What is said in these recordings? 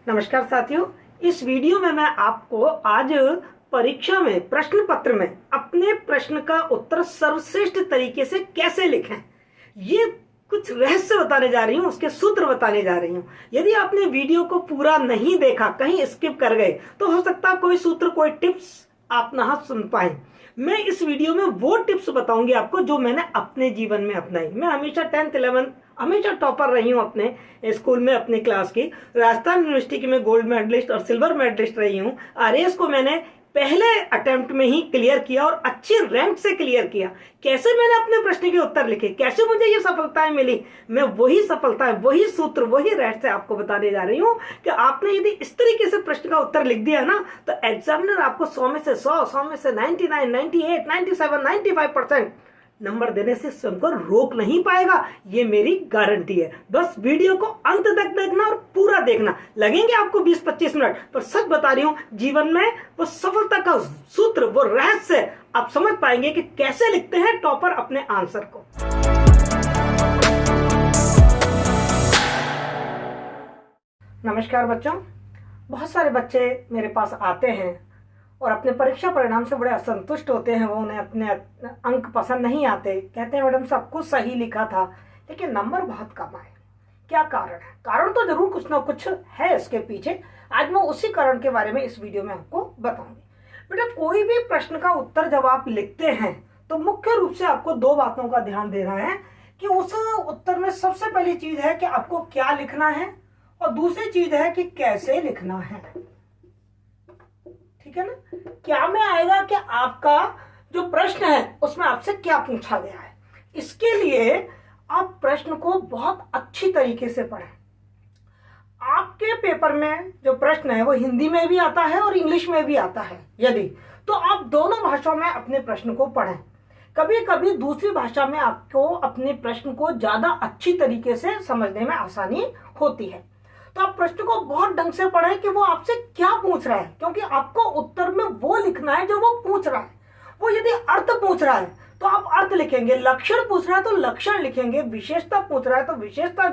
नमस्कार साथियों, इस वीडियो में मैं आपको आज परीक्षा में प्रश्न पत्र में अपने प्रश्न का उत्तर सर्वश्रेष्ठ तरीके से कैसे लिखें, ये कुछ रहस्य बताने जा रही हूँ, उसके सूत्र बताने जा रही हूँ। यदि आपने वीडियो को पूरा नहीं देखा, कहीं स्किप कर गए, तो हो सकता है कोई सूत्र, कोई टिप्स आप ना सुन पाए। मैं इस वीडियो में वो टिप्स बताऊंगी आपको जो मैंने अपने जीवन में अपनाई। मैं हमेशा 10th 11th हमेशा टॉपर रही हूँ अपने स्कूल में, अपनी क्लास की। राजस्थान यूनिवर्सिटी की मैं गोल्ड मेडलिस्ट और सिल्वर मेडलिस्ट रही हूँ। आरएएस को मैंने पहले अटेम्प्ट में ही क्लियर किया और अच्छी रैंक से क्लियर किया। कैसे मैंने अपने प्रश्न के उत्तर लिखे, कैसे मुझे ये सफलताएं मिली, मैं वही सफलताएं, वही सूत्र, वही रहस्य आपको बताने जा रही हूँ कि आपने यदि इस तरीके से प्रश्न का उत्तर लिख दिया ना, तो एग्जामिनर आपको 100 में से 100 में से 99, 98, 97, 95% नंबर देने से स्वयं को रोक नहीं पाएगा। ये मेरी गारंटी है। बस वीडियो को अंत तक देखना और पूरा देखना। लगेंगे आपको 20-25 मिनट, पर सच बता रही हूं, जीवन में वो सफलता का सूत्र, वो रहस्य आप समझ पाएंगे कि कैसे लिखते हैं टॉपर अपने आंसर को। नमस्कार बच्चों, बहुत सारे बच्चे मेरे पास आते हैं और अपने परीक्षा परिणाम से बड़े असंतुष्ट होते हैं। वो उन्हें अपने अंक पसंद नहीं आते, कहते हैं मैडम सब कुछ सही लिखा था लेकिन नंबर बहुत कम आए। क्या कारण है? कारण तो जरूर कुछ ना कुछ है इसके पीछे। आज मैं उसी कारण के बारे में इस वीडियो में आपको बताऊंगी। बेटा, कोई भी प्रश्न का उत्तर जब आप लिखते हैं तो मुख्य रूप से आपको दो बातों का ध्यान देना है कि उस उत्तर में सबसे पहली चीज है कि आपको क्या लिखना है और दूसरी चीज है कि कैसे लिखना है। ठीक है ना? क्या में आएगा कि आपका जो प्रश्न है उसमें आपसे क्या पूछा गया है। इसके लिए आप प्रश्न को बहुत अच्छी तरीके से पढ़ें। आपके पेपर में जो प्रश्न है वो हिंदी में भी आता है और इंग्लिश में भी आता है। यदि तो आप दोनों भाषाओं में अपने प्रश्न को पढ़ें। कभी कभी दूसरी भाषा में आपको अपने प्रश्न को ज्यादा अच्छी तरीके से समझने में आसानी होती है। तो आप प्रश्न को बहुत ढंग से पढ़ें कि वो आपसे क्या पूछ रहा है, क्योंकि आपको उत्तर में वो लिखना है जो वो पूछ रहा है। वो यदि अर्थ पूछ रहा है तो आप अर्थ लिखेंगे, लक्षण पूछ रहा है तो लक्षण लिखेंगे, विशेषता पूछ रहा है तो विशेषता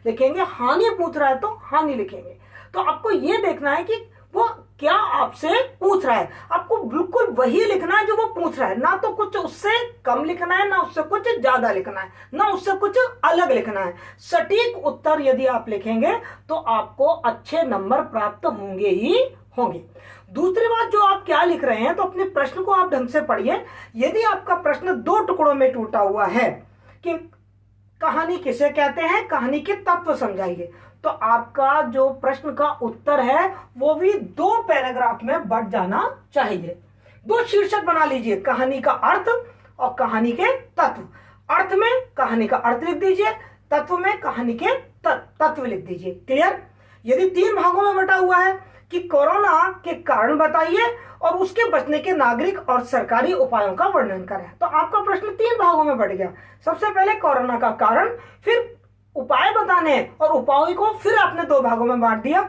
लिखेंगे, हानि पूछ रहा है तो हानि लिखेंगे। तो आपको ये देखना है कि वो क्या आपसे पूछ रहा है। आपको बिल्कुल वही लिखना है जो वो पूछ रहा है, ना तो कुछ उससे कम लिखना है, ना उससे कुछ ज्यादा लिखना है, ना उससे कुछ अलग लिखना है। सटीक उत्तर यदि आप लिखेंगे तो आपको अच्छे नंबर प्राप्त होंगे ही होंगे। दूसरी बात, जो आप क्या लिख रहे हैं, तो अपने प्रश्न को आप ढंग से पढ़िए। यदि आपका प्रश्न दो टुकड़ों में टूटा हुआ है कि कहानी किसे कहते हैं, कहानी के तत्व समझाइए, तो आपका जो प्रश्न का उत्तर है वो भी दो पैराग्राफ में बढ़ जाना चाहिए। दो शीर्षक बना लीजिए, कहानी का अर्थ और कहानी के तत्व। अर्थ में कहानी का अर्थ लिख दीजिए, तत्व में कहानी के तत्व लिख दीजिए। क्लियर? यदि 3 भागों में बटा हुआ है कि कोरोना के कारण बताइए और उसके बचने के नागरिक और सरकारी उपायों का वर्णन करें, तो आपका प्रश्न 3 भागों में बढ़ गया। सबसे पहले कोरोना का कारण, फिर उपाय बताने और उपायों को फिर आपने 2 भागों में बांट दिया,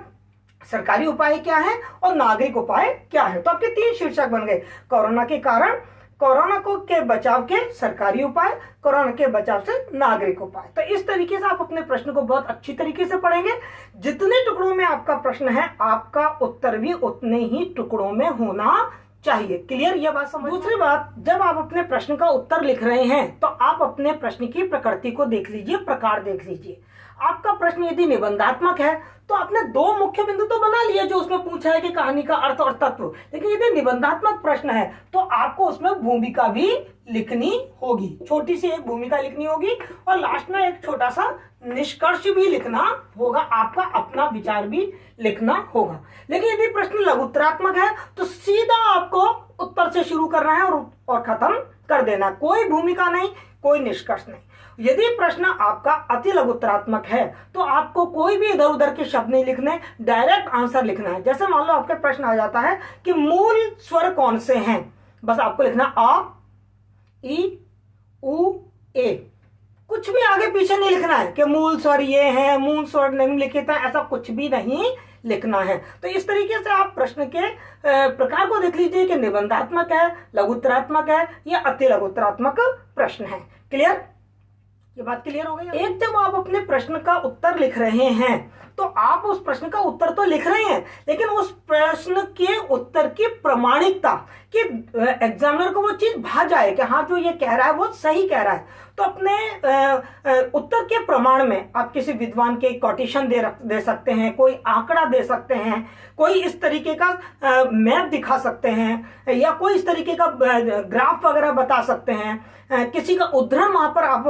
सरकारी उपाय क्या है और नागरिक उपाय क्या है। तो आपके 3 शीर्षक बन गए, कोरोना के कारण, कोरोना को के बचाव के सरकारी उपाय, कोरोना के बचाव से नागरिक उपाय। तो इस तरीके से आप अपने प्रश्न को बहुत अच्छी तरीके से पढ़ेंगे। जितने टुकड़ों में आपका प्रश्न है, आपका उत्तर भी उतने ही टुकड़ों में होना चाहिए। क्लियर? यह बात समझ। दूसरी बात, जब आप अपने प्रश्न का उत्तर लिख रहे हैं तो आप अपने प्रश्न की प्रकृति को देख लीजिए, प्रकार देख लीजिए। आपका प्रश्न यदि निबंधात्मक है तो आपने 2 मुख्य बिंदु तो बना लिए जो उसमें पूछा है कि कहानी का अर्थ और तत्व, लेकिन यदि निबंधात्मक प्रश्न है तो आपको उसमें भूमिका भी लिखनी होगी। छोटी सी एक भूमिका लिखनी होगी और लास्ट में एक छोटा सा निष्कर्ष भी लिखना होगा, आपका अपना विचार भी लिखना होगा। लेकिन यदि प्रश्न लघुत्तरात्मक है तो सीधा आपको उत्तर से शुरू करना है और खत्म कर देना, कोई भूमिका नहीं, कोई निष्कर्ष नहीं। यदि प्रश्न आपका अति लघुत्तरात्मक है तो आपको कोई भी इधर उधर के शब्द नहीं लिखने, डायरेक्ट आंसर लिखना है। जैसे मान लो आपके प्रश्न आ जाता है कि मूल स्वर कौन से हैं, बस आपको लिखना आ, ई, उ, ए। कुछ भी आगे पीछे नहीं लिखना है कि मूल स्वर ये है, मूल स्वर निम्नलिखित है, ऐसा कुछ भी नहीं लिखना है। तो इस तरीके से आप प्रश्न के प्रकार को देख लीजिए कि निबंधात्मक है, लघुत्तरात्मक है या अति लघुत्तरात्मक प्रश्न है। क्लियर? ये बात क्लियर हो गई। एक जब आप अपने प्रश्न का उत्तर लिख रहे हैं तो आप उस प्रश्न का उत्तर तो लिख रहे हैं, लेकिन उस प्रश्न के उत्तर की प्रामाणिकता कि एग्जामिनर को वो चीज भा जाए कि हाँ जो ये कह रहा है वो सही कह रहा है। तो अपने उत्तर के प्रमाण में आप किसी विद्वान के कोटेशन दे सकते हैं, कोई आंकड़ा दे सकते हैं, कोई इस तरीके का मैप दिखा सकते हैं, या कोई इस तरीके का ग्राफ वगैरह बता सकते हैं, किसी का उद्धरण वहां पर आप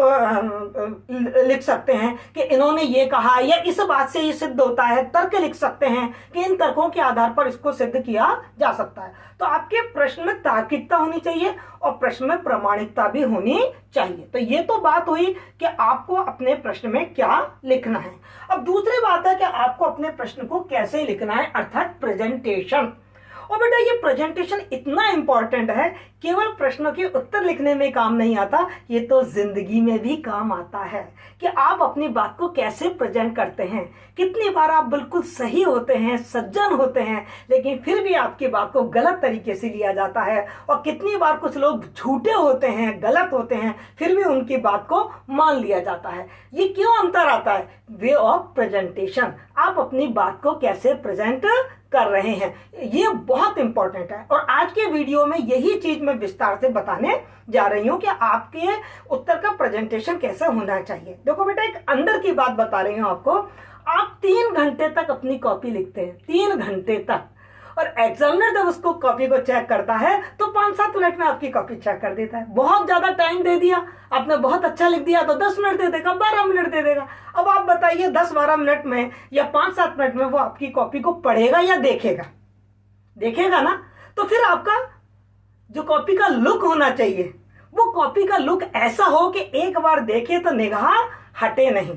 लिख सकते हैं कि इन्होंने ये कहा या इस बात से ये सिद्ध होता है, तर्क लिख सकते हैं कि इन तर्कों के आधार पर इसको सिद्ध किया जा सकता है। तो आपके प्रश्न में तार्किकता होनी चाहिए और प्रश्न में प्रामाणिकता भी होनी चाहिए। तो ये तो बात हुई कि आपको अपने प्रश्न में क्या लिखना है। अब दूसरी बात है कि आपको अपने प्रश्न को कैसे लिखना है, अर्थात प्रेजेंटेशन। और बेटा ये प्रेजेंटेशन इतना इंपॉर्टेंट है, केवल प्रश्नों के उत्तर लिखने में काम नहीं आता, ये तो जिंदगी में भी काम आता है कि आप अपनी बात को कैसे प्रेजेंट करते हैं। कितनी बार आप बिल्कुल सही होते हैं, सज्जन होते हैं, लेकिन फिर भी आपकी बात को गलत तरीके से लिया जाता है, और कितनी बार कुछ लोग झूठे होते हैं, गलत होते हैं, फिर भी उनकी बात को मान लिया जाता है। ये क्यों अंतर आता है? वे ऑफ प्रेजेंटेशन, आप अपनी बात को कैसे प्रेजेंट कर रहे हैं, ये बहुत इंपॉर्टेंट है। और आज के वीडियो में यही चीज मैं विस्तार से बताने जा रही हूं कि आपके उत्तर का प्रेजेंटेशन कैसे होना चाहिए। देखो बेटा, एक अंदर की बात बता रही हूं आपको। आप 3 घंटे तक अपनी कॉपी लिखते हैं, 3 घंटे तक, और एग्जामिनर जब उसको कॉपी को चेक करता है तो 5-7 मिनट में आपकी कॉपी चेक कर देता है। बहुत ज्यादा टाइम दे दिया आपने, बहुत अच्छा लिख दिया तो 10 मिनट दे देगा, 12 मिनट दे देगा। अब आप बताइए 10-12 मिनट में या 5-7 मिनट में वो आपकी कॉपी को पढ़ेगा या देखेगा? देखेगा ना। तो फिर आपका जो कॉपी का लुक होना चाहिए, वो कॉपी का लुक ऐसा हो कि एक बार देखे तो निगाह हटे नहीं,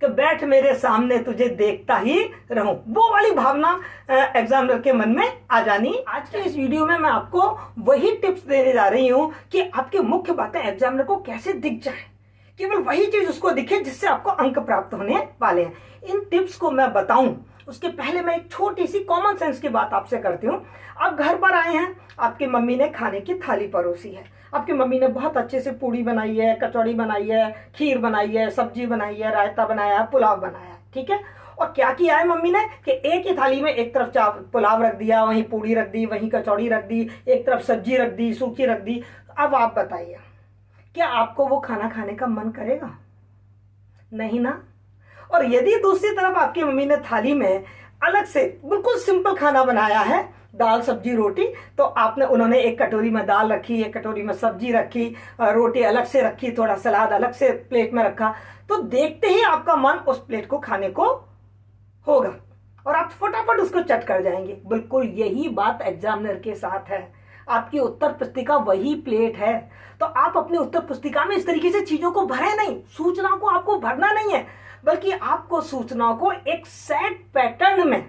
कि बैठ मेरे सामने तुझे देखता ही रहूं, वो वाली भावना एग्जामिनर के मन में आ जानी। आज के इस वीडियो में मैं आपको वही टिप्स देने जा रही हूं कि आपकी मुख्य बातें एग्जामिनर को कैसे दिख जाए, केवल वही चीज उसको दिखे जिससे आपको अंक प्राप्त होने वाले हैं। इन टिप्स को मैं बताऊं उसके पहले मैं एक छोटी सी कॉमन सेंस की बात आपसे करती हूँ। आप घर पर आए हैं, आपकी मम्मी ने खाने की थाली परोसी है, आपकी मम्मी ने बहुत अच्छे से पूड़ी बनाई है, कचौड़ी बनाई है, खीर बनाई है, सब्जी बनाई है, रायता बनाया है, पुलाव बनाया है, ठीक है। और क्या किया है मम्मी ने कि एक ही थाली में एक तरफ पुलाव रख दिया, वहीं पूड़ी रख दी, वहीं कचौड़ी रख दी, एक तरफ सब्जी रख दी, सूखी रख दी। अब आप बताइए, क्या आपको वो खाना खाने का मन करेगा? नहीं ना। और यदि दूसरी तरफ आपकी मम्मी ने थाली में अलग से बिल्कुल सिंपल खाना बनाया है, दाल सब्जी रोटी, तो उन्होंने एक कटोरी में दाल रखी, एक कटोरी में सब्जी रखी, रोटी अलग से रखी, थोड़ा सलाद अलग से प्लेट में रखा, तो देखते ही आपका मन उस प्लेट को खाने को होगा और आप फटाफट उसको चट कर जाएंगे। बिल्कुल यही बात एग्जामिनर के साथ है। आपकी उत्तर पुस्तिका वही प्लेट है, तो आप अपनी उत्तर पुस्तिका में इस तरीके से चीजों को भरे नहीं। सूचना को आपको भरना नहीं है, बल्कि आपको सूचनाओं को एक सेट पैटर्न में,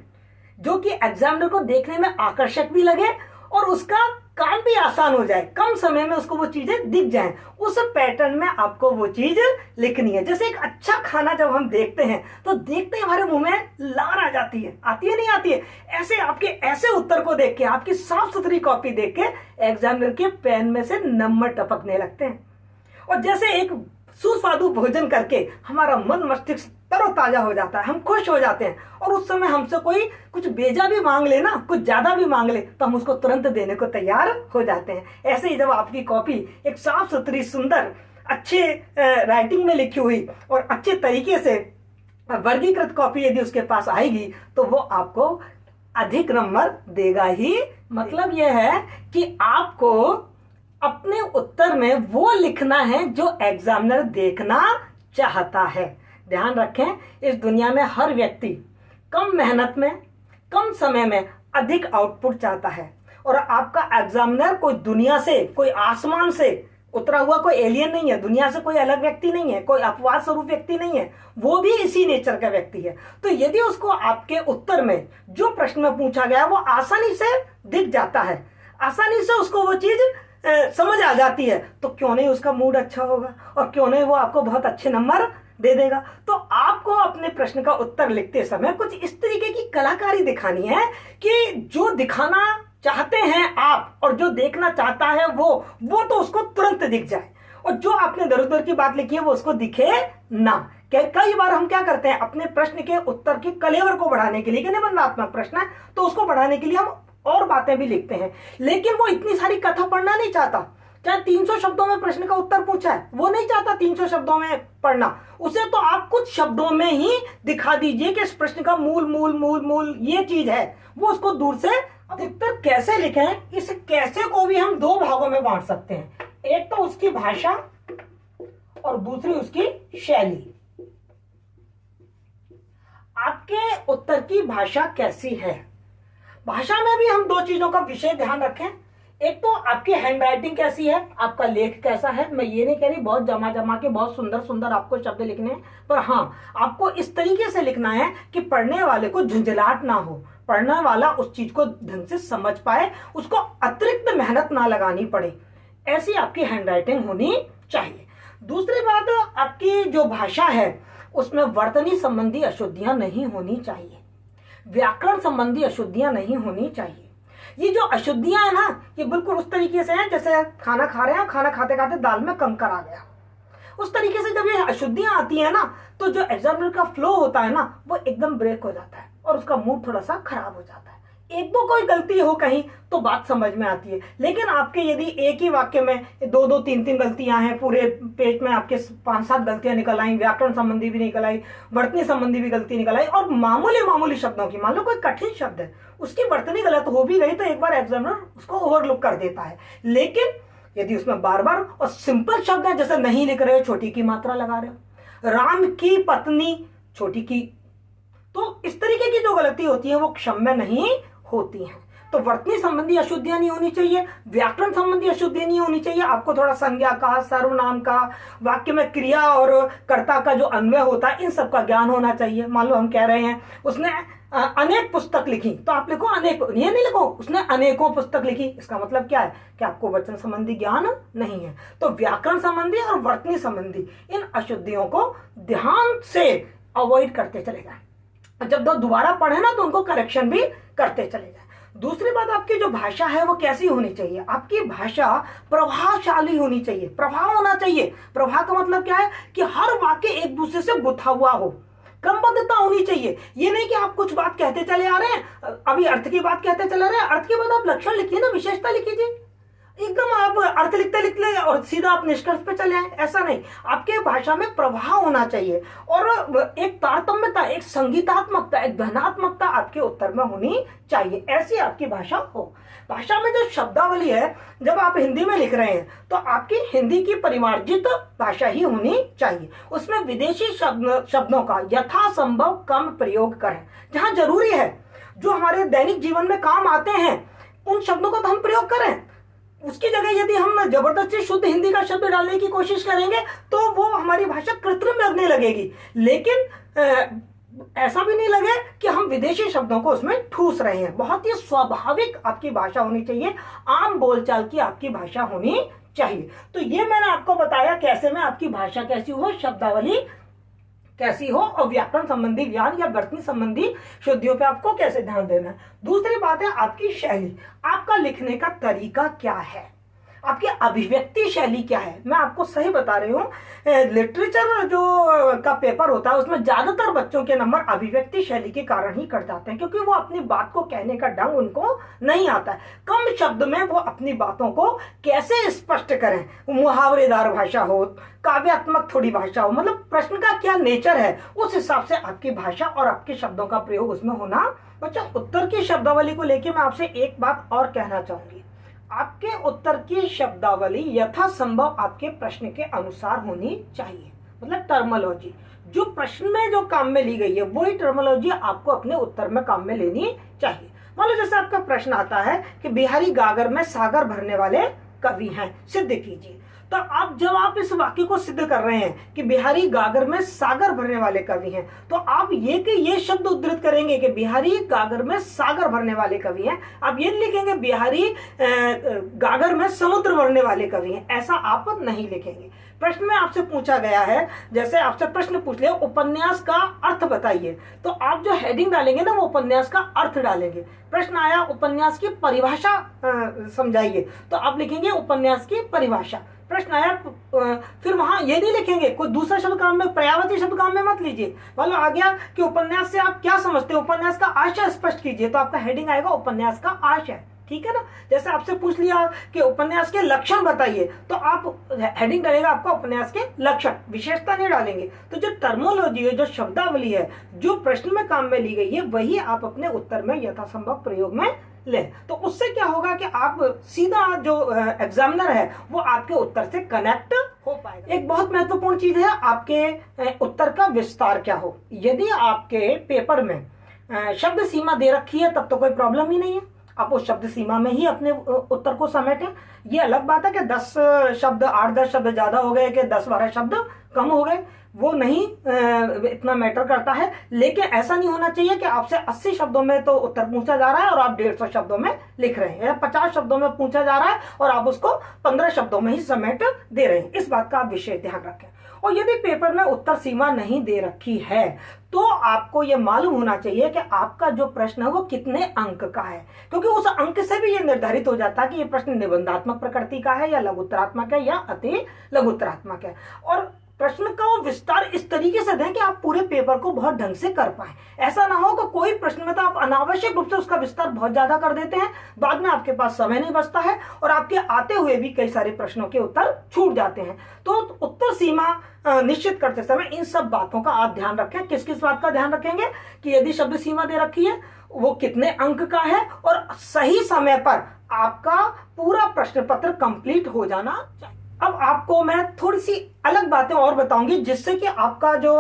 जो कि एग्जामिनर को देखने में आकर्षक भी लगे और उसका काम भी आसान हो जाए, कम समय में उसको वो चीजें दिख जाएं, उस पैटर्न में आपको वो चीज लिखनी है। जैसे एक अच्छा खाना जब हम देखते हैं तो देखते ही हमारे मुंह में लार आ जाती है, आती है नहीं आती है? ऐसे आपके ऐसे उत्तर को देख के, आपकी साफ सुथरी कॉपी देख के एग्जामिनर के पेन में से नंबर टपकने लगते हैं। और जैसे एक सुस्वादु भोजन करके हमारा मन मस्तिष्क तरोताजा हो जाता है, हम खुश हो जाते हैं, और उस समय हमसे कोई कुछ बेजा भी मांग ले ना, कुछ ज्यादा भी मांग ले, तो हम उसको तुरंत देने को तैयार हो जाते हैं। ऐसे ही जब आपकी कॉपी एक साफ सुथरी, सुंदर, अच्छे राइटिंग में लिखी हुई और अच्छे तरीके से वर्गीकृत कॉपी यदि उसके पास आएगी तो वो आपको अधिक नंबर देगा ही। मतलब यह है कि आपको अपने उत्तर में वो लिखना है जो एग्जामिनर देखना चाहता है। ध्यान रखें, इस दुनिया में हर व्यक्ति कम मेहनत में, कम समय में अधिक आउटपुट चाहता है, और आपका एग्जामिनर कोई दुनिया से, कोई आसमान से उतरा हुआ कोई एलियन नहीं है, दुनिया से कोई अलग व्यक्ति नहीं है, कोई अपवाद स्वरूप व्यक्ति नहीं है, वो भी इसी नेचर का व्यक्ति है। तो यदि उसको आपके उत्तर में जो प्रश्न में पूछा गया वो आसानी से दिख जाता है, आसानी से उसको वो चीज समझ आ जाती है, तो क्यों नहीं उसका मूड अच्छा होगा और क्यों नहीं वो आपको बहुत अच्छे नंबर दे देगा। तो आपको अपने प्रश्न का उत्तर लिखते समय कुछ इस तरीके की कलाकारी दिखानी है कि जो दिखाना चाहते हैं आप और जो देखना चाहता है वो तो उसको तुरंत दिख जाए, और जो आपने दर उधर की बात लिखी है वो उसको दिखे ना। कई बार हम क्या करते हैं, अपने प्रश्न के उत्तर के कलेवर को बढ़ाने के लिए, कि निबंधात्मक प्रश्न है तो उसको बढ़ाने के लिए हम और बातें भी लिखते हैं, लेकिन वो इतनी सारी कथा पढ़ना नहीं चाहता। चाहे 300 शब्दों में प्रश्न का उत्तर पूछा है, वो नहीं चाहता 300 शब्दों में पढ़ना, उसे तो आप कुछ शब्दों में ही दिखा दीजिए कि इस प्रश्न का मूल मूल मूल मूल ये चीज है, वो उसको दूर से। अब उत्तर कैसे लिखें, इस कैसे को भी हम दो भागों में बांट सकते हैं, एक तो उसकी भाषा और दूसरी उसकी शैली। आपके उत्तर की भाषा कैसी है, भाषा में भी हम दो चीजों का विशेष ध्यान रखें। एक तो आपकी हैंड राइटिंग कैसी है, आपका लेख कैसा है। मैं ये नहीं कह रही बहुत जमा जमा के बहुत सुंदर सुंदर आपको शब्द लिखने हैं, पर हाँ आपको इस तरीके से लिखना है कि पढ़ने वाले को झुंझलाहट ना हो, पढ़ने वाला उस चीज को ढंग से समझ पाए, उसको अतिरिक्त मेहनत ना लगानी पड़े, ऐसी आपकी हैंड राइटिंग होनी चाहिए। दूसरी बात, आपकी जो भाषा है उसमें वर्तनी संबंधी अशुद्धियां नहीं होनी चाहिए, व्याकरण संबंधी अशुद्धियां नहीं होनी चाहिए। ये जो अशुद्धियां है ना, ये बिल्कुल उस तरीके से हैं जैसे खाना खा रहे हैं, खाना खाते खाते दाल में कंकर आ गया, उस तरीके से जब ये अशुद्धियां आती है ना, तो जो एग्जामिनर का फ्लो होता है ना, वो एकदम ब्रेक हो जाता है और उसका मूड थोड़ा सा खराब हो जाता है। एक दो कोई गलती हो कहीं तो बात समझ में आती है, लेकिन आपके यदि एक ही वाक्य में दो दो तीन तीन गलतियां हैं, पूरे पेज में आपके 5-7 गलतियां निकल आई, व्याकरण संबंधी भी निकल आई, वर्तनी संबंधी भी गलती निकल आई, और मामूली मामूली शब्दों की, मान लो कोई कठिन शब्द है उसकी वर्तनी गलत हो भी गई तो एक बार एग्जामिनर उसको ओवरलुक कर देता है। लेकिन यदि उसमें बार बार और सिंपल शब्द है, जैसे नहीं लिख रहे हो, छोटी की मात्रा लगा रहे हो, राम की पत्नी छोटी की, तो इस तरीके की जो गलती होती है वो क्षम्य नहीं होती हैं। तो वर्तनी संबंधी अशुद्धियां नहीं होनी चाहिए, व्याकरण संबंधी अशुद्धियां नहीं होनी चाहिए। आपको थोड़ा संज्ञा का, सर्वनाम का, वाक्य में क्रिया और कर्ता का जो अन्वय होता है, इन सब का ज्ञान होना चाहिए। मान लो हम कह रहे हैं उसने अनेक पुस्तक लिखी, तो आप लिखो अनेक, ये नहीं लिखो उसने अनेकों पुस्तक लिखी, इसका मतलब क्या है कि आपको वचन संबंधी ज्ञान नहीं है। तो व्याकरण संबंधी और वर्तनी संबंधी इन अशुद्धियों को ध्यान से अवॉइड करते चले जाए, जब दोबारा पढ़े ना तो उनको करेक्शन भी करते चले जाए। दूसरी बात, आपकी जो भाषा है वो कैसी होनी चाहिए, आपकी भाषा प्रभावशाली होनी चाहिए, प्रभाव होना चाहिए। प्रभाव का मतलब क्या है कि हर वाक्य एक दूसरे से गुथा हुआ हो, क्रमबद्धता होनी चाहिए। ये नहीं कि आप कुछ बात कहते चले आ रहे हैं, अभी अर्थ की बात कहते चले रहे हैं, अर्थ के बाद आप लक्षण लिखिए ना, विशेषता लिखिए, एकदम आप अर्थ लिखते लिखते और सीधा आप निष्कर्ष पे चले आए, ऐसा नहीं। आपके भाषा में प्रभाव होना चाहिए और एक तारतम्यता, एक संगीतात्मकता, एक धनात्मकता आपके उत्तर में होनी चाहिए, ऐसी आपकी भाषा हो। भाषा में जो शब्दावली है, जब आप हिंदी में लिख रहे हैं तो आपकी हिंदी की परिमार्जित भाषा ही होनी चाहिए, उसमें विदेशी शब्दों का यथासंभव कम प्रयोग करें। जहां जरूरी है, जो हमारे दैनिक जीवन में काम आते हैं, उन शब्दों का तो हम प्रयोग करें। उसकी जगह यदि हम जबरदस्ती शुद्ध हिंदी का शब्द डालने की कोशिश करेंगे तो वो हमारी भाषा कृत्रिम लगने लगेगी। लेकिन ऐसा भी नहीं लगे कि हम विदेशी शब्दों को उसमें ठूस रहे हैं। बहुत ही स्वाभाविक आपकी भाषा होनी चाहिए, आम बोलचाल की आपकी भाषा होनी चाहिए। तो ये मैंने आपको बताया कैसे में आपकी भाषा कैसी हो, शब्दावली कैसी हो, और व्याकरण संबंधी ज्ञान या वर्तनी संबंधी शुद्धियों पे आपको कैसे ध्यान देना है। दूसरी बात है आपकी शैली, आपका लिखने का तरीका क्या है, आपकी अभिव्यक्ति शैली क्या है। मैं आपको सही बता रही हूँ, लिटरेचर जो का पेपर होता है उसमें ज्यादातर बच्चों के नंबर अभिव्यक्ति शैली के कारण ही कट जाते हैं, क्योंकि वो अपनी बात को कहने का ढंग उनको नहीं आता है। कम शब्द में वो अपनी बातों को कैसे स्पष्ट करें, मुहावरेदार भाषा हो, काव्यात्मक थोड़ी भाषा हो, मतलब प्रश्न का क्या नेचर है उस हिसाब से आपकी भाषा और आपके शब्दों का प्रयोग उसमें होना। बच्चा, उत्तर की शब्दावली को लेकर मैं आपसे एक बात और कहना चाहूंगी, आपके उत्तर की शब्दावली यथासंभव आपके प्रश्न के अनुसार होनी चाहिए। मतलब टर्मोलॉजी जो प्रश्न में जो काम में ली गई है वही टर्मोलॉजी आपको अपने उत्तर में काम में लेनी चाहिए। मान लो जैसे आपका प्रश्न आता है कि बिहारी गागर में सागर भरने वाले कवि हैं, सिद्ध कीजिए। तो आप जब आप इस वाक्य को सिद्ध कर रहे हैं कि बिहारी गागर में सागर भरने वाले कवि हैं, तो आप ये शब्द उद्धृत करेंगे कि बिहारी गागर में सागर भरने वाले कवि हैं। आप ये लिखेंगे बिहारी गागर में समुद्र भरने वाले कवि हैं, ऐसा आप नहीं लिखेंगे। प्रश्न में आपसे पूछा गया है, जैसे आपसे प्रश्न पूछ लिया उपन्यास का अर्थ बताइए, तो आप जो हेडिंग डालेंगे ना वो उपन्यास का अर्थ डालेंगे। प्रश्न आया उपन्यास की परिभाषा समझाइए, तो आप लिखेंगे उपन्यास की परिभाषा। प्रश्न आया, फिर वहां ये नहीं लिखेंगे, कोई दूसरा शब्द काम में, पर्यायवाची शब्द काम में मत लीजिए। मान लो आ गया कि उपन्यास से आप क्या समझते हैं, उपन्यास का आशय स्पष्ट कीजिए, तो आपका हेडिंग आएगा उपन्यास का आशय, ठीक है ना। जैसे आपसे पूछ लिया कि उपन्यास के लक्षण बताइए, तो आप हेडिंग डालेगा आपका उपन्यास के लक्षण, विशेषता नहीं डालेंगे। तो जो टर्मोलॉजी है, जो शब्दावली है, जो प्रश्न में काम में ली गई है, वही आप अपने उत्तर में यथासंभव प्रयोग में ले। तो उससे क्या होगा कि आप सीधा जो एग्जामिनर है वो आपके उत्तर से कनेक्ट हो पाएगा। एक बहुत महत्वपूर्ण चीज है आपके उत्तर का विस्तार क्या हो। यदि आपके पेपर में शब्द सीमा दे रखी है तब तो कोई प्रॉब्लम ही नहीं है, आप उस शब्द सीमा में ही अपने उत्तर को समेटें। ये अलग बात है कि 10 शब्द 8-10 शब्द ज्यादा हो गए कि 10-12 शब्द कम हो गए, वो नहीं इतना मैटर करता है। लेकिन ऐसा नहीं होना चाहिए कि आपसे 80 शब्दों में तो उत्तर पूछा जा रहा है और आप 150 शब्दों में लिख रहे हैं, या 50 शब्दों में पूछा जा रहा है और आप उसको 15 शब्दों में ही समेट दे रहे हैं। इस बात का आप विशेष ध्यान रखें। और यदि पेपर में उत्तर सीमा नहीं दे रखी है तो आपको यह मालूम होना चाहिए कि आपका जो प्रश्न है वो कितने अंक का है, क्योंकि उस अंक से भी यह निर्धारित हो जाता है कि यह प्रश्न निबंधात्मक प्रकृति का है या लघुत्तरात्मक है या अति लघुत्तरात्मक है। और प्रश्न का विस्तार इस तरीके से दें कि आप पूरे पेपर को बहुत ढंग से कर पाए। ऐसा ना हो कि कोई प्रश्न में तो आप अनावश्यक रूप से उसका विस्तार बहुत ज्यादा कर देते हैं, बाद में आपके पास समय नहीं बचता है और आपके आते हुए भी कई सारे प्रश्नों के उत्तर छूट जाते हैं। तो उत्तर सीमा निश्चित करते समय इन सब बातों का आप ध्यान रखें। किस किस बात का ध्यान रखेंगे कि यदि शब्द सीमा दे रखी है वो कितने अंक का है और सही समय पर आपका पूरा प्रश्न पत्र कंप्लीट हो जाना चाहिए। अब आपको मैं थोड़ी सी अलग बातें और बताऊंगी जिससे कि आपका जो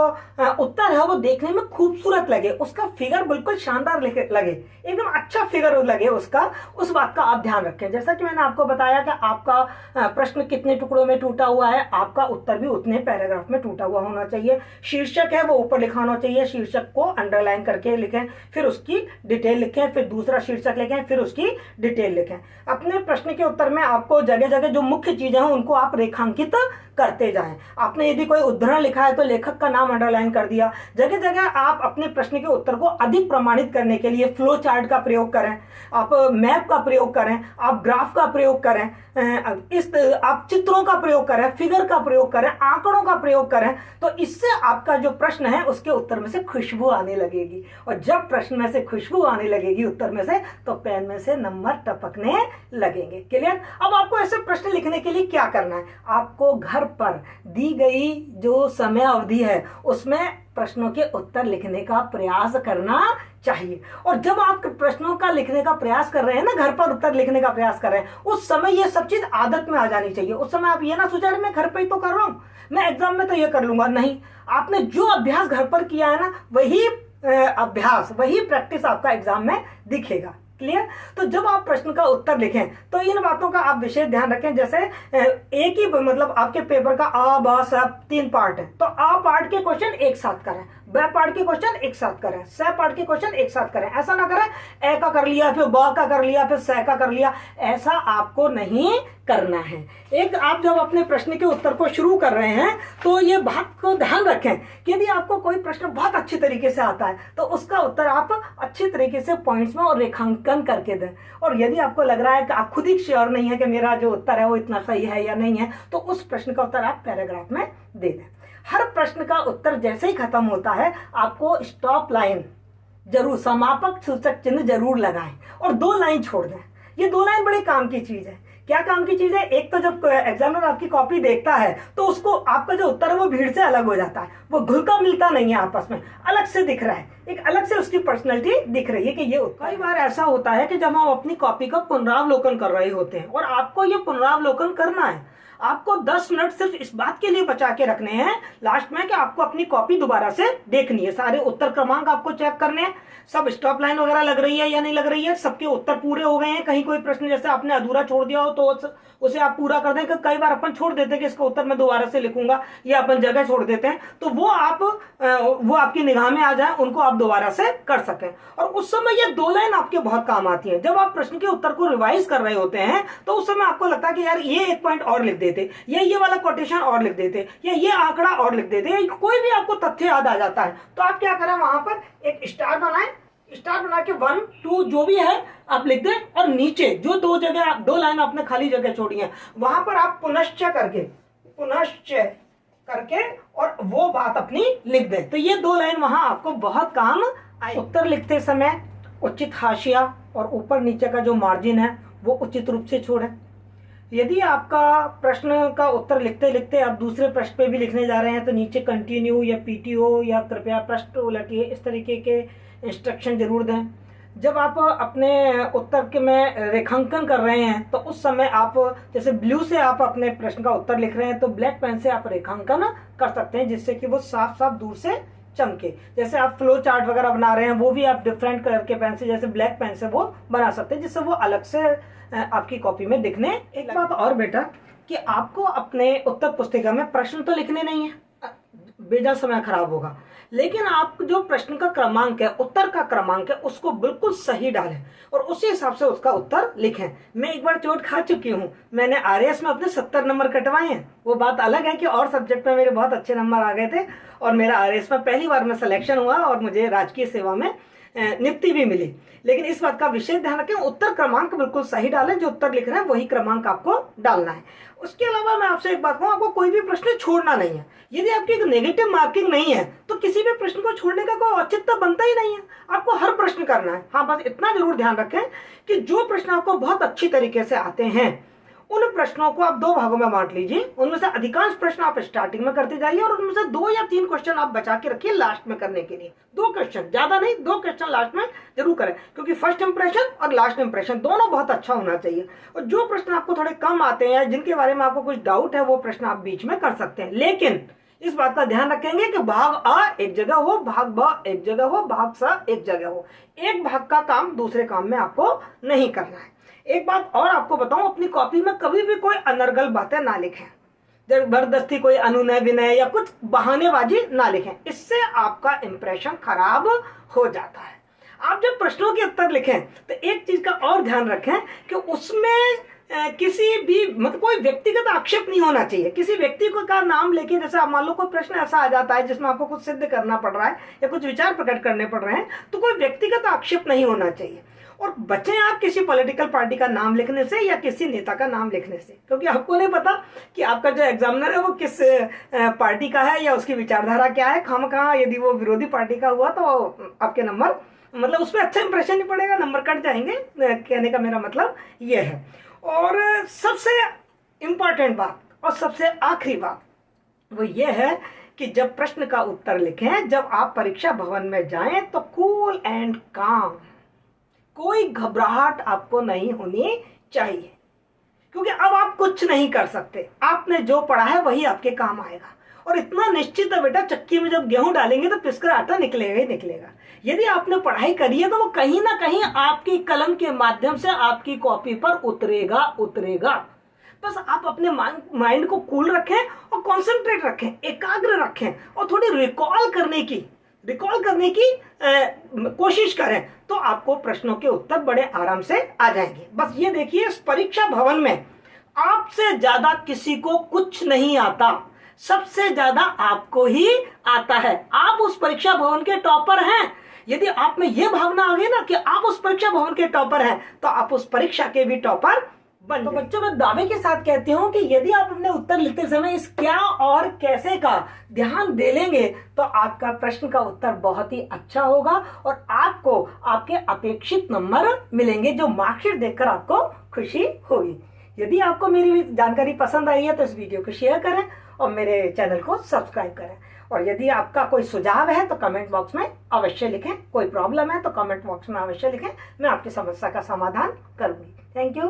उत्तर है वो देखने में खूबसूरत लगे, उसका फिगर बिल्कुल शानदार लगे, एकदम अच्छा फिगर लगे उसका। उस बात का आप ध्यान रखें। जैसा कि मैंने आपको बताया कि आपका प्रश्न कितने टुकड़ों में टूटा हुआ है, आपका उत्तर भी उतने पैराग्राफ में टूटा हुआ होना चाहिए। शीर्षक है वो ऊपर लिखा होना चाहिए, शीर्षक को अंडरलाइन करके लिखें, फिर उसकी डिटेल लिखें, फिर दूसरा शीर्षक लिखें, फिर उसकी डिटेल लिखें। अपने प्रश्न के उत्तर में आपको जगह जगह जो मुख्य चीजें हैं उनको आप रेखांकित करते जाएं। आपने यदि कोई उद्धरण लिखा है तो लेखक का नाम अंडरलाइन कर दिया। जगह जगह आप अपने प्रश्न के उत्तर को अधिक प्रमाणित करने के लिए फ्लो चार्ट का प्रयोग करें, आप मैप का प्रयोग करें, आप ग्राफ का प्रयोग करें, आप चित्रों का प्रयोग करें, फिगर का प्रयोग करें, आंकड़ों का प्रयोग करें। तो इससे आपका जो प्रश्न है उसके उत्तर में से खुशबू आने लगेगी, और जब प्रश्न में से खुशबू आने लगेगी उत्तर में से, तो पेन में से नंबर टपकने लगेंगे। क्लियर? अब आपको ऐसे प्रश्न लिखने के लिए क्या करना है, आपको घर पर दी गई जो समय अवधि है उसमें प्रश्नों के उत्तर लिखने का प्रयास करना चाहिए। और जब आप प्रश्नों का लिखने का प्रयास कर रहे हैं ना, घर पर उत्तर लिखने का प्रयास कर रहे हैं, उस समय ये सब चीज आदत में आ जानी चाहिए। उस समय आप ये ना सोचा मैं घर पर ही तो कर रहा हूं, मैं एग्जाम में तो ये कर लूंगा। नहीं, आपने जो अभ्यास घर पर किया है ना, वही अभ्यास, वही प्रैक्टिस आपका एग्जाम में दिखेगा। क्लियर? तो जब आप प्रश्न का उत्तर लिखें तो इन बातों का आप विशेष ध्यान रखें। जैसे एक ही मतलब आपके पेपर का अ ब स 3 पार्ट है, तो अ पार्ट के क्वेश्चन एक साथ करें, ब पार्ट के क्वेश्चन एक साथ करें, स पार्ट के क्वेश्चन एक साथ करें। ऐसा ना करें ए का कर लिया फिर ब का कर लिया फिर स का कर लिया, ऐसा आपको नहीं करना है। एक आप जब अपने प्रश्न के उत्तर को शुरू कर रहे हैं तो ये बात को ध्यान रखें कि यदि आपको कोई प्रश्न बहुत अच्छी तरीके से आता है तो उसका उत्तर आप अच्छी तरीके से पॉइंट्स में और रेखांकन करके दें। और यदि आपको लग रहा है कि आप खुद ही श्योर नहीं है कि मेरा जो उत्तर है वो इतना सही है या नहीं है, तो उस प्रश्न का उत्तर आप पैराग्राफ में दे दें। हर प्रश्न का उत्तर जैसे ही खत्म होता है आपको स्टॉप लाइन जरूर, समापक सूचक चिन्ह जरूर लगाएं और 2 लाइन छोड़ दें। ये 2 लाइन बड़े काम की चीज है। क्या काम की चीज है? एक तो जब एग्जामिनर आपकी कॉपी देखता है तो उसको आपका जो उत्तर है वो भीड़ से अलग हो जाता है, वो घुलता मिलता नहीं है, आपस में अलग से दिख रहा है, एक अलग से उसकी पर्सनैलिटी दिख रही है कि ये। कई बार ऐसा होता है कि जब हम अपनी कॉपी का पुनरावलोकन कर रहे होते हैं, और आपको ये पुनरावलोकन करना है, आपको 10 मिनट सिर्फ इस बात के लिए बचा के रखने हैं लास्ट में कि आपको अपनी कॉपी दोबारा से देखनी है, सारे उत्तर क्रमांक आपको चेक करने हैं, सब स्टॉप लाइन वगैरह लग रही है या नहीं लग रही है, सबके उत्तर पूरे हो गए हैं। कहीं कोई प्रश्न जैसे आपने अधूरा छोड़ दिया हो तो उसे आप पूरा कर दें। कि कई बार अपन छोड़ देते हैं कि इसका उत्तर मैं दोबारा से लिखूंगा, या अपन जगह छोड़ देते हैं, तो वो आपकी निगाह में आ जाए, उनको आप दोबारा से कर सकें। और उस समय ये 2 लाइन आपके बहुत काम आती है। जब आप प्रश्न के उत्तर को रिवाइज कर रहे होते हैं तो उस समय आपको लगता है कि यार ये 1 पॉइंट और लिख देते, या ये वाला कोटेशन और लिख देते, या ये आंकड़ा और लिख देते, या कोई भी आपको तथ्य याद आ जाता है, तो आप क्या करें, वहां पर एक स्टार बनाएं स्टार बना के 1 2 जो भी है आप लिख दें, और नीचे जो 2 लाइन आपने खाली जगह छोड़ी है वहां पर आप पुनश्च करके और वो बात अपनी लिख दें। तो ये 2 लाइन वहां आपको बहुत काम आए। उत्तर लिखते समय उचित हाशिया और ऊपर नीचे का जो मार्जिन है वो उचित रूप से छोड़ें। यदि आपका प्रश्न का उत्तर लिखते लिखते आप दूसरे प्रश्न पे भी लिखने जा रहे हैं तो नीचे कंटिन्यू या पीटीओ या कृपया पृष्ठ उलटिए, इस तरीके के इंस्ट्रक्शन जरूर दें। जब आप अपने उत्तर के में रेखांकन कर रहे हैं तो उस समय आप जैसे ब्लू से आप अपने प्रश्न का उत्तर लिख रहे हैं तो ब्लैक पेन से आप रेखांकन कर सकते हैं, जिससे कि वो साफ साफ दूर से चमके। जैसे आप फ्लो चार्ट वगैरह बना रहे हैं वो भी आप डिफरेंट कलर के पेन से, जैसे ब्लैक पेन से वो बना सकते हैं, जिससे वो अलग से आपकी कॉपी में दिखने। एक बात और बेटा कि आपको अपने उत्तर पुस्तिका में प्रश्न तो लिखने नहीं है, बेजा समय खराब होगा, लेकिन आप जो प्रश्न का क्रमांक है, उत्तर का क्रमांक है, उसको बिल्कुल सही डालें और उसी हिसाब से उसका उत्तर लिखें। मैं एक बार चोट खा चुकी हूँ, मैंने आरएएस में अपने 70 नंबर कटवाए हैं। वो बात अलग है कि और सब्जेक्ट में मेरे बहुत अच्छे नंबर आ गए थे और मेरा आरएएस में पहली बार में सिलेक्शन हुआ और मुझे राजकीय सेवा में नियुक्ति भी मिली। लेकिन इस बात का विशेष ध्यान रखें, उत्तर क्रमांक बिल्कुल सही डालें, जो उत्तर लिख रहे हैं वही क्रमांक आपको डालना है। उसके अलावा मैं आपसे एक बात कहूँ, आपको कोई भी प्रश्न छोड़ना नहीं है। यदि आपकी नेगेटिव मार्किंग नहीं है तो किसी भी प्रश्न को छोड़ने का कोई औचित्य बनता ही नहीं है, आपको हर प्रश्न करना है। हाँ, बस इतना जरूर ध्यान रखें कि जो प्रश्न आपको बहुत अच्छी तरीके से आते हैं उन प्रश्नों को आप 2 भागों में बांट लीजिए। उनमें से अधिकांश प्रश्न आप स्टार्टिंग में करते जाइए और उनमें से 2 या 3 क्वेश्चन आप बचा के रखिए लास्ट में करने के लिए। 2 क्वेश्चन, ज्यादा नहीं, 2 क्वेश्चन लास्ट में जरूर करें, क्योंकि फर्स्ट इंप्रेशन और लास्ट इंप्रेशन दोनों बहुत अच्छा होना चाहिए। और जो प्रश्न आपको थोड़े कम आते हैं, जिनके बारे में आपको कुछ डाउट है, वो प्रश्न आप बीच में कर सकते हैं। लेकिन इस बात का ध्यान रखेंगे कि भाग आ एक जगह हो, भाग ब एक जगह हो, भाग स एक जगह हो। एक भाग का काम दूसरे काम में आपको नहीं करना है। एक बात और आपको बताऊं, अपनी कॉपी में कभी भी कोई अनर्गल बातें ना लिखें, जबरदस्ती कोई अनुनय विनय या कुछ बहानेबाजी ना लिखें, इससे आपका इंप्रेशन खराब हो जाता है। आप जब प्रश्नों के उत्तर लिखें तो एक चीज का और ध्यान रखें कि उसमें किसी भी मतलब कोई व्यक्तिगत आक्षेप नहीं होना चाहिए। किसी व्यक्ति को का नाम लेके, जैसे आप मान लो कोई प्रश्न ऐसा आ जाता है जिसमें आपको कुछ सिद्ध करना पड़ रहा है या कुछ विचार प्रकट करने पड़ रहे हैं, तो कोई व्यक्तिगत आक्षेप नहीं होना चाहिए। और बचें आप किसी पॉलिटिकल पार्टी का नाम लिखने से या किसी नेता का नाम लिखने से, क्योंकि आपको नहीं पता कि आपका जो एग्जामिनर है वो किस पार्टी का है या उसकी विचारधारा क्या है। खामखा यदि वो विरोधी पार्टी का हुआ तो आपके नंबर मतलब उस पर अच्छा इंप्रेशन नहीं पड़ेगा, नंबर कट जाएंगे। कहने का मेरा मतलब ये है। और सबसे इम्पॉर्टेंट बात और सबसे आखिरी बात वो ये है कि जब प्रश्न का उत्तर लिखें, जब आप परीक्षा भवन में जाएं तो कूल एंड काम, कोई घबराहट आपको नहीं होनी चाहिए, क्योंकि अब आप कुछ नहीं कर सकते। आपने जो पढ़ा है वही आपके काम आएगा। और इतना निश्चित है बेटा, चक्की में जब गेहूं डालेंगे तो पिसकर आटा निकलेगा ही निकलेगा। यदि आपने पढ़ाई करी है तो वो कहीं ना कहीं आपकी कलम के माध्यम से आपकी कॉपी पर उतरेगा। बस आप अपने माइंड को कूल रखें और कॉन्सेंट्रेट रखें, एकाग्र रखें और थोड़ी रिकॉल करने की कोशिश करें, तो आपको प्रश्नों के उत्तर बड़े आराम से आ जाएंगे। बस ये देखिए, इस परीक्षा भवन में आपसे ज्यादा किसी को कुछ नहीं आता, सबसे ज्यादा आपको ही आता है। आप उस परीक्षा भवन के टॉपर हैं। यदि आप में यह भावना आ गई ना कि आप उस परीक्षा भवन के टॉपर हैं, तो आप उस परीक्षा के भी टॉपर बन। तो बच्चों, मैं दावे के साथ कहती हूँ कि यदि आप अपने उत्तर लिखते समय इस क्या और कैसे का ध्यान दे लेंगे तो आपका प्रश्न का उत्तर बहुत ही अच्छा होगा और आपको आपके अपेक्षित नंबर मिलेंगे, जो मार्कशीट देखकर आपको खुशी होगी। यदि आपको मेरी जानकारी पसंद आई है तो इस वीडियो को शेयर करें और मेरे चैनल को सब्सक्राइब करें। और यदि आपका कोई सुझाव है तो कमेंट बॉक्स में अवश्य लिखें। कोई प्रॉब्लम है तो कमेंट बॉक्स में अवश्य लिखें, मैं आपकी समस्या का समाधान करूंगी। Thank you.